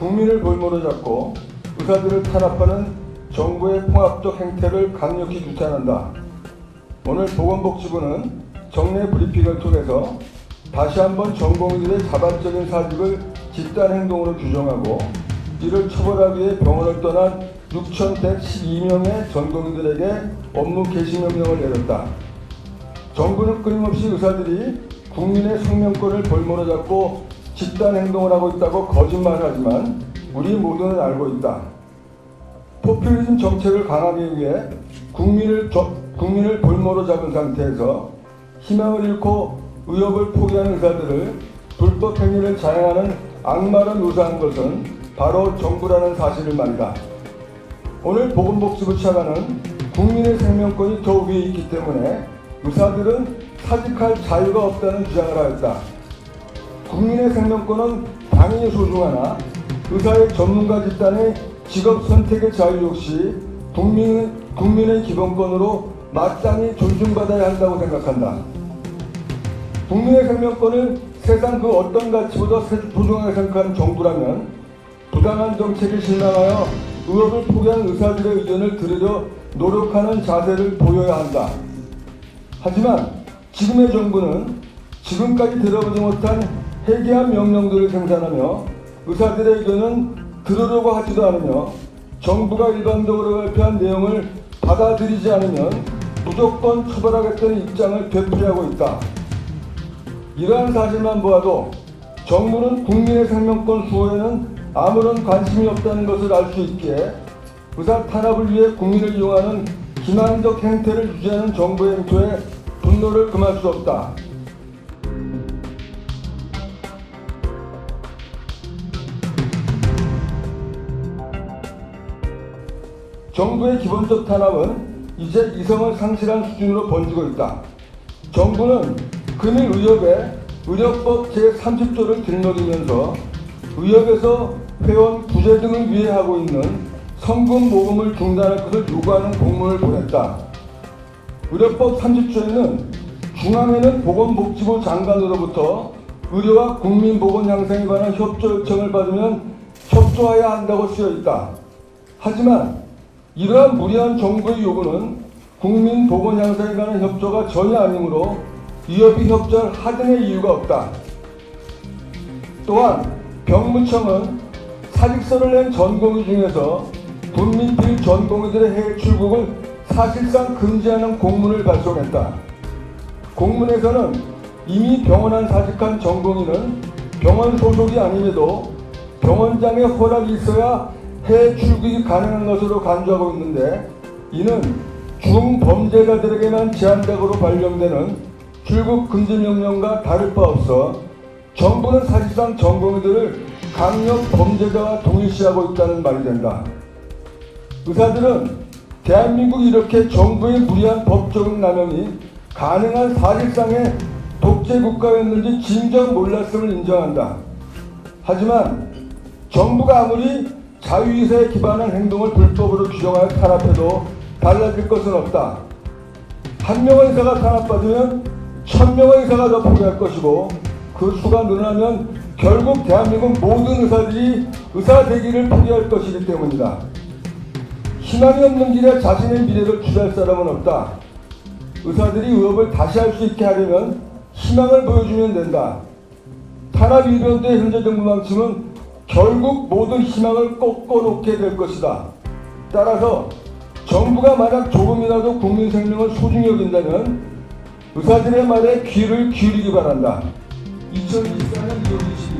국민을 볼모로 잡고 의사들을 탄압하는 정부의 통합적 행태를 강력히 규탄한다. 오늘 보건복지부는 정례 브리핑을 통해서 다시 한번 전공의들의 자발적인 사직을 집단행동으로 규정하고 이를 처벌하기 위해 병원을 떠난 6,112명의 전공의들에게 업무 개시 명령을 내렸다. 정부는 끊임없이 의사들이 국민의 생명권을 볼모로 잡고 집단행동을 하고 있다고 거짓말하지만 우리 모두는 알고 있다. 포퓰리즘 정책을 강하기 위해 국민을 볼모로 잡은 상태에서 희망을 잃고 의욕을 포기한 의사들을 불법 행위를 자행하는 악마로 묘사한 것은 바로 정부라는 사실을 말이다. 오늘 보건복지부 차관은 국민의 생명권이 더 위에 있기 때문에 의사들은 사직할 자유가 없다는 주장을 하였다. 국민의 생명권은 당연히 소중하나 의사의 전문가 집단의 직업 선택의 자유 역시 국민의 기본권으로 마땅히 존중받아야 한다고 생각한다. 국민의 생명권을 세상 그 어떤 가치보다 소중하게 생각하는 정부라면 부당한 정책에 실망하여 의혹을 포기한 의사들의 의견을 들으려 노력하는 자세를 보여야 한다. 하지만 지금의 정부는 지금까지 들어보지 못한 해괴한 명령들을 생산하며 의사들의 의견은 들으려고 하지도 않으며 정부가 일반적으로 발표한 내용을 받아들이지 않으면 무조건 처벌하겠다는 입장을 되풀이하고 있다. 이러한 사실만 보아도 정부는 국민의 생명권 수호에는 아무런 관심이 없다는 것을 알 수 있기에 의사 탄압을 위해 국민을 이용하는 기만적 행태를 유지하는 정부의 행태에 분노를 금할 수 없다. 정부의 기본적 탄압은 이제 이성을 상실한 수준으로 번지고 있다. 정부는 금일 의협에 의료법 제30조를 들먹이면서 의협에서 회원 구제 등을 위해 하고 있는 성금 모금을 중단할 것을 요구하는 공문을 보냈다. 의료법 30조에는 중앙에는 보건복지부 장관으로부터 의료와 국민보건 향상에 관한 협조 요청을 받으면 협조해야 한다고 쓰여 있다. 하지만 이러한 무리한 정부의 요구는 국민보건 향상에 관한 협조가 전혀 아니므로 의협이 협조할 하등의 이유가 없다. 또한 병무청은 사직서를 낸 전공의 중에서 분민필 전공의들의 해외 출국을 사실상 금지하는 공문을 발송했다. 공문에서는 이미 병원 안 사직한 전공의는 병원 소속이 아님에도 병원장의 허락이 있어야 해외 출국이 가능한 것으로 간주하고 있는데 이는 중범죄자들에게만 제한적으로 발령되는 출국 금지 명령과 다를 바 없어 정부는 사실상 전공의들을 강력 범죄자와 동일시하고 있다는 말이 된다. 의사들은 대한민국이 이렇게 정부의 무리한 법적 남용이 가능한 사실상의 독재 국가였는지 진정 몰랐음을 인정한다. 하지만 정부가 아무리 자유의사에 기반한 행동을 불법으로 규정하여 탄압해도 달라질 것은 없다. 한 명의 의사가 탄압받으면 1000명의 의사가 더 포기할 것이고 그 수가 늘어나면 결국 대한민국 모든 의사들이 의사 되기를 포기할 것이기 때문이다. 희망이 없는 길에 자신의 미래를 투자할 사람은 없다. 의사들이 의협을 다시 할 수 있게 하려면 희망을 보여주면 된다. 탄압 이변도의 현재 정부 방침은 결국 모든 희망을 꺾어놓게 될 것이다. 따라서 정부가 만약 조금이라도 국민 생명을 소중히 여긴다면 의사들의 말에 귀를 기울이기 바란다. 2024년 2월 20일